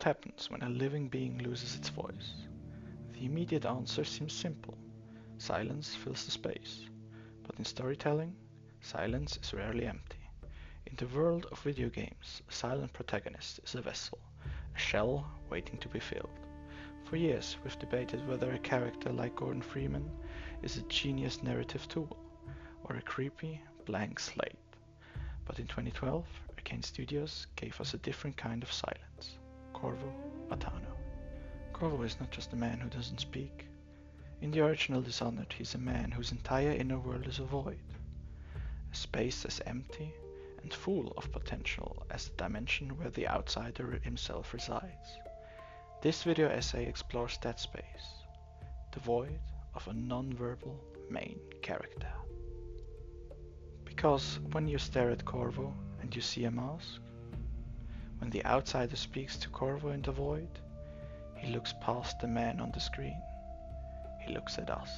What happens when a living being loses its voice? The immediate answer seems simple. Silence fills the space. But in storytelling, silence is rarely empty. In the world of video games, a silent protagonist is a vessel, a shell waiting to be filled. For years, we've debated whether a character like Gordon Freeman is a genius narrative tool, or a creepy, blank slate. But in 2012, Arkane Studios gave us a different kind of silence. Corvo Atano. Corvo is not just a man who doesn't speak. In the original Dishonored, he's a man whose entire inner world is a void. A space as empty and full of potential as the dimension where the outsider himself resides. This video essay explores that space, the void of a non-verbal main character. Because when you stare at Corvo and you see a mask, when the outsider speaks to Corvo in the void, he looks past the man on the screen. He looks at us.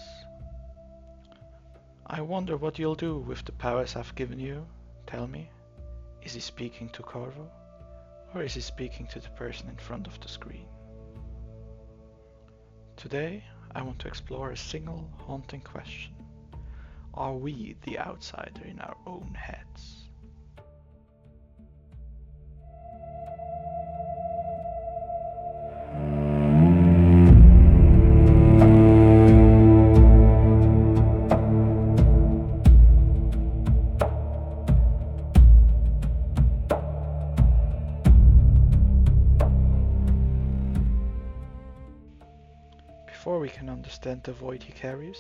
I wonder what you'll do with the powers I've given you. Tell me, is he speaking to Corvo, or is he speaking to the person in front of the screen? Today, I want to explore a single haunting question. Are we the outsider in our own heads? Before we can understand the void he carries,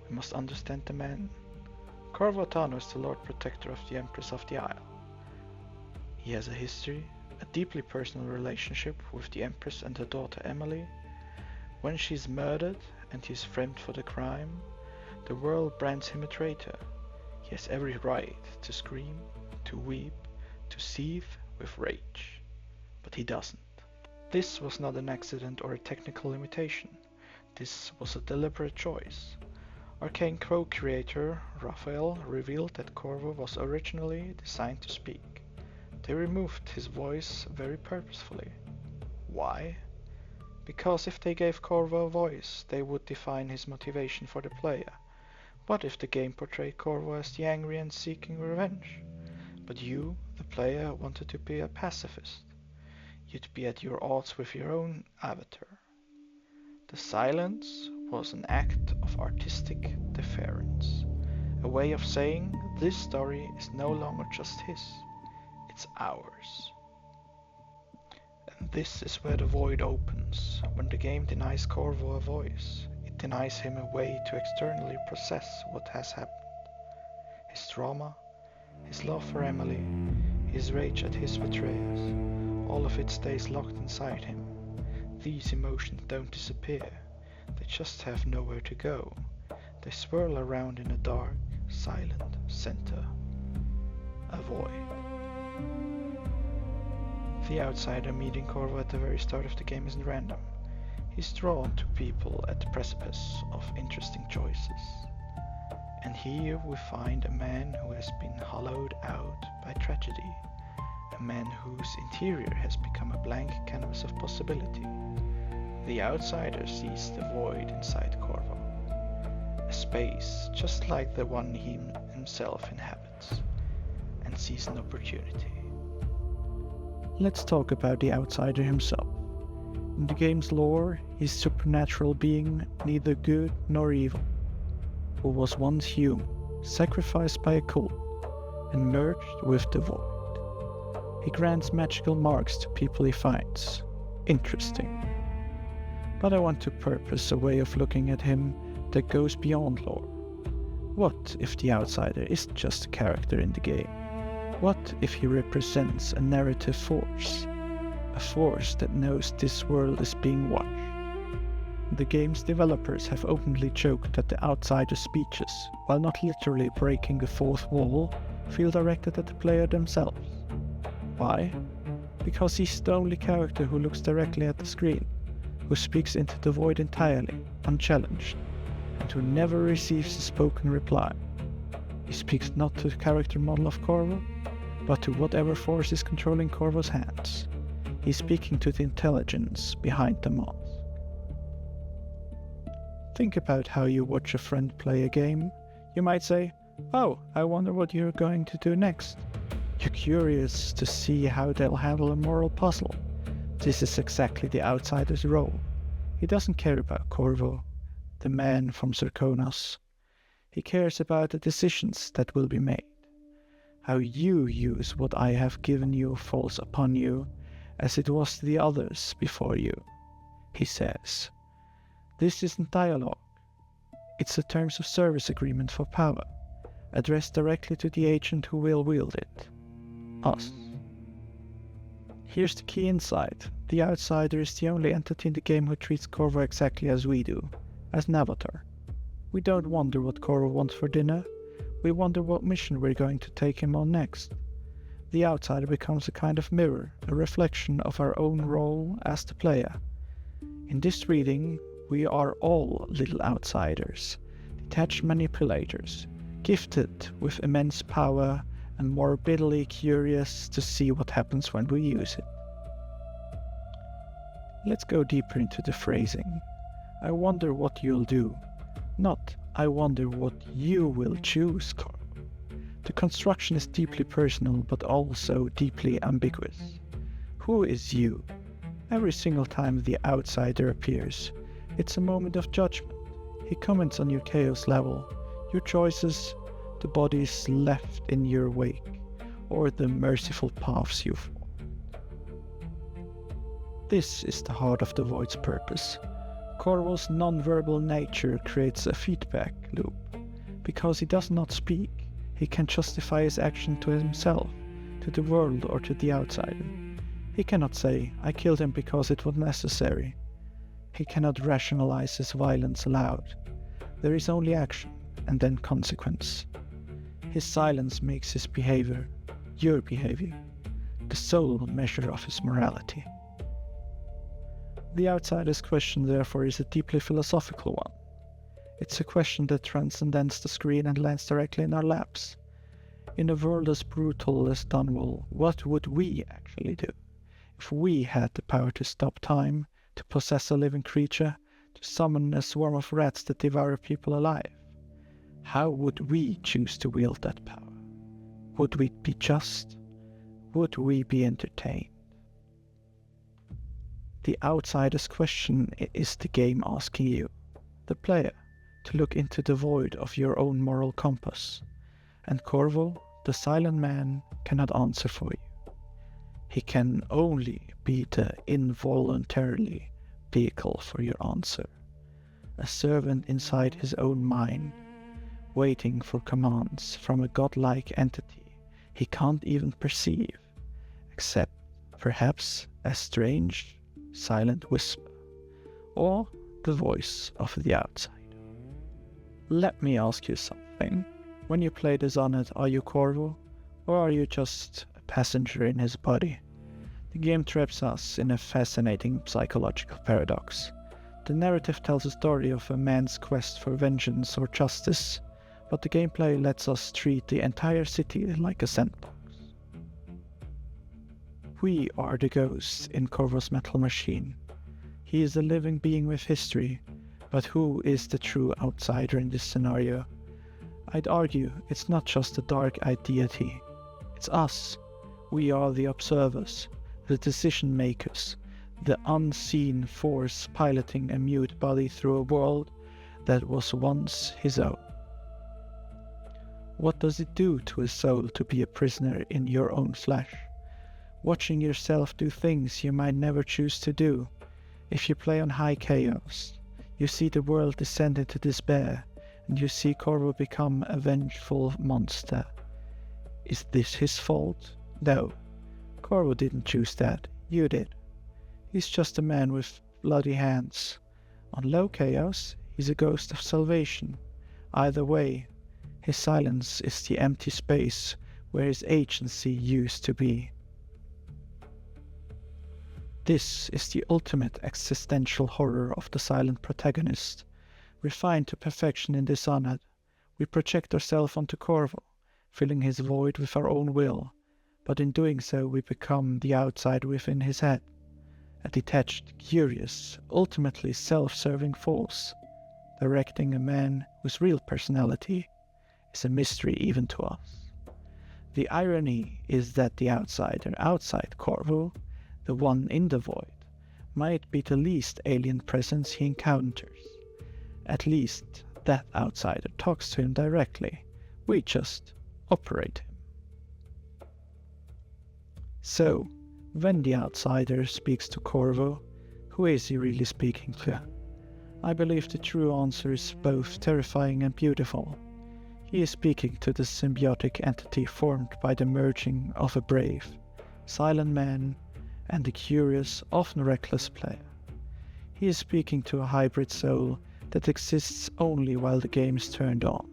we must understand the man. Corvo Atano is the Lord Protector of the Empress of the Isle. He has a history, a deeply personal relationship with the Empress and her daughter Emily. When she is murdered and he is framed for the crime, the world brands him a traitor. He has every right to scream, to weep, to seethe with rage. But he doesn't. This was not an accident or a technical limitation. This was a deliberate choice. Arkane co-creator Raphael revealed that Corvo was originally designed to speak. They removed his voice very purposefully. Why? Because if they gave Corvo a voice, they would define his motivation for the player. What if the game portrayed Corvo as the angry and seeking revenge? But you, the player, wanted to be a pacifist. You'd be at your odds with your own avatar. The silence was an act of artistic deference, a way of saying this story is no longer just his, it's ours. And this is where the void opens. When the game denies Corvo a voice, it denies him a way to externally process what has happened. His trauma, his love for Emily, his rage at his betrayers, all of it stays locked inside him. These emotions don't disappear, they just have nowhere to go. They swirl around in a dark, silent center. A void. The outsider meeting Corvo at the very start of the game isn't random. He's drawn to people at the precipice of interesting choices. And here we find a man who has been hollowed out by tragedy. A man whose interior has become a blank canvas of possibility. The outsider sees the void inside Corvo. A space just like the one he himself inhabits, and sees an opportunity. Let's talk about the outsider himself. In the game's lore, he's a supernatural being, neither good nor evil, who was once human, sacrificed by a cult, and merged with the void. He grants magical marks to people he finds. Interesting. But I want to purpose a way of looking at him that goes beyond lore. What if the outsider isn't just a character in the game? What if he represents a narrative force? A force that knows this world is being watched. The game's developers have openly joked that the outsider's speeches, while not literally breaking the fourth wall, feel directed at the player themselves. Why? Because he's the only character who looks directly at the screen, who speaks into the void entirely, unchallenged, and who never receives a spoken reply. He speaks not to the character model of Corvo, but to whatever force is controlling Corvo's hands. He's speaking to the intelligence behind the mask. Think about how you watch a friend play a game. You might say, "Oh, I wonder what you're going to do next." You're curious to see how they'll handle a moral puzzle. This is exactly the outsider's role. He doesn't care about Corvo, the man from Zirconos. He cares about the decisions that will be made. How you use what I have given you falls upon you, as it was to the others before you, he says. This isn't dialogue. It's a terms of service agreement for power, addressed directly to the agent who will wield it. Us. Here's the key insight. The outsider is the only entity in the game who treats Corvo exactly as we do, as an avatar. We don't wonder what Corvo wants for dinner, we wonder what mission we're going to take him on next. The outsider becomes a kind of mirror, a reflection of our own role as the player. In this reading, we are all little outsiders, detached manipulators, gifted with immense power and morbidly curious to see what happens when we use it. Let's go deeper into the phrasing. I wonder what you'll do, not I wonder what you will choose, Corvo. The construction is deeply personal but also deeply ambiguous. Who is you? Every single time the outsider appears, it's a moment of judgment. He comments on your chaos level, your choices, the bodies left in your wake, or the merciful paths you follow. This is the heart of the Void's purpose. Corvo's non-verbal nature creates a feedback loop. Because he does not speak, he can justify his action to himself, to the world, or to the outsider. He cannot say, I killed him because it was necessary. He cannot rationalize his violence aloud. There is only action, and then consequence. His silence makes his behavior, your behavior, the sole measure of his morality. The outsider's question, therefore, is a deeply philosophical one. It's a question that transcends the screen and lands directly in our laps. In a world as brutal as Dunwall, what would we actually do? If we had the power to stop time, to possess a living creature, to summon a swarm of rats that devour people alive, how would we choose to wield that power? Would we be just? Would we be entertained? The outsider's question is the game asking you, the player, to look into the void of your own moral compass. And Corvo, the silent man, cannot answer for you. He can only be the involuntarily vehicle for your answer, a servant inside his own mind, waiting for commands from a godlike entity he can't even perceive, except perhaps a strange, silent whisper, or the voice of the outsider. Let me ask you something. When you play Dishonored, are you Corvo, or are you just a passenger in his body? The game traps us in a fascinating psychological paradox. The narrative tells a story of a man's quest for vengeance or justice, but the gameplay lets us treat the entire city like a sandbox. We are the ghosts in Corvo's metal machine. He is a living being with history, but who is the true outsider in this scenario? I'd argue it's not just a dark-eyed deity. It's us. We are the observers, the decision makers, the unseen force piloting a mute body through a world that was once his own. What does it do to a soul to be a prisoner in your own flesh? Watching yourself do things you might never choose to do. If you play on high chaos, you see the world descend into despair, and you see Corvo become a vengeful monster. Is this his fault? No. Corvo didn't choose that. You did. He's just a man with bloody hands. On low chaos, he's a ghost of salvation. Either way, his silence is the empty space where his agency used to be. This is the ultimate existential horror of the silent protagonist. Refined to perfection in Dishonored, we project ourselves onto Corvo, filling his void with our own will, but in doing so we become the outsider within his head, a detached, curious, ultimately self-serving force, directing a man whose real personality is a mystery even to us. The irony is that the outsider outside Corvo, the one in the void, might be the least alien presence he encounters. At least that outsider talks to him directly, we just operate him. So, when the outsider speaks to Corvo, who is he really speaking to? I believe the true answer is both terrifying and beautiful. He is speaking to the symbiotic entity formed by the merging of a brave, silent man and a curious, often reckless player. He is speaking to a hybrid soul that exists only while the game is turned on.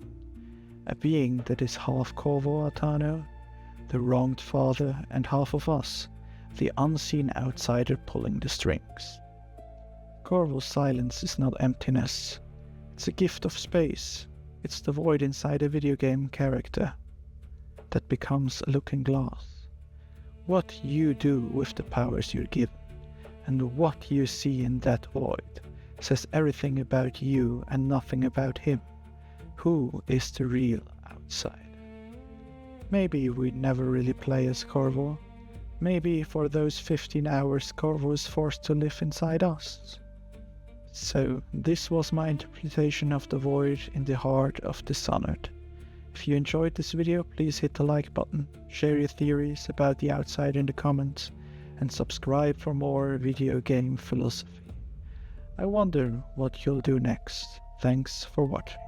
A being that is half Corvo Altano, the wronged father, and half of us, the unseen outsider pulling the strings. Corvo's silence is not emptiness. It's a gift of space. It's the void inside a video game character that becomes a looking glass. What you do with the powers you're given, and what you see in that void, says everything about you and nothing about him. Who is the real outsider? Maybe we'd never really play as Corvo. Maybe for those 15 hours Corvo is forced to live inside us. So, this was my interpretation of the void in the heart of Dishonored. If you enjoyed this video, please hit the like button, share your theories about the outside in the comments, and subscribe for more video game philosophy. I wonder what you'll do next. Thanks for watching.